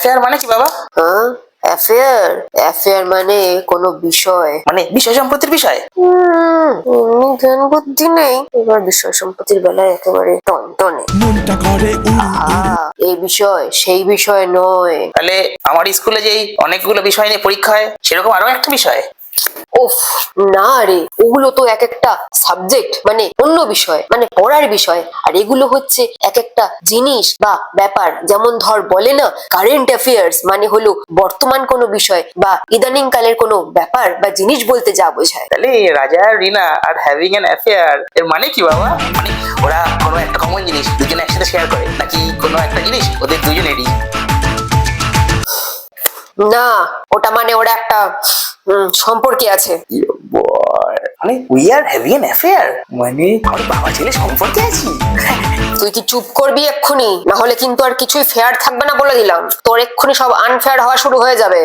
Affair মানে কি বাবা? হ্যাঁ, অ্যাফেয়ার অ্যাফেয়ার মানে কোনো বিষয়, মানে বিষয় সম্পত্তির বিষয়? এমনি জ্ঞান বুদ্ধি নেই, এবার বিষয় সম্পত্তির বেলায় একেবারে টনটনে। এই বিষয় সেই বিষয় নয়। তাহলে আমার স্কুলে যেই অনেকগুলো বিষয় নিয়ে পরীক্ষা হয় সেরকম আরো একটা বিষয়? উফ, না রে, ওগুলো তো এক একটা সাবজেক্ট, মানে অন্য বিষয়, মানে পড়ার বিষয়। আর এগুলো হচ্ছে এক একটা জিনিস বা ব্যাপার। যেমন ধর বলে না, কারেন্ট অ্যাফেয়ার্স মানে হলো বর্তমান কোনো বিষয় বা ইদানিং কালের কোনো ব্যাপার বা জিনিস বলতে যা বোঝায়। তাহলে রাজা আর রিনা আর হ্যাভিং অ্যান অ্যাফেয়ার এর মানে কি বাবা? মানে ওরা কোনো একটা কমন জিনিস দুজনে একসাথে শেয়ার করে, নাকি কোনো একটা জিনিস ওদের দুজনেরই? না, ওটা মানে ওরা একটা সম্পর্কে আছে। মানে we are having an affair মানে আমার বাবা ছেলে সম্পর্কে আছি? তুই কি চুপ করবি এক্ষুনি? না হলে কিন্তু আর কিছুই ফেয়ার থাকবে না বলে দিলাম। তোর এক্ষুনি সব আনফেয়ার হওয়া শুরু হয়ে যাবে।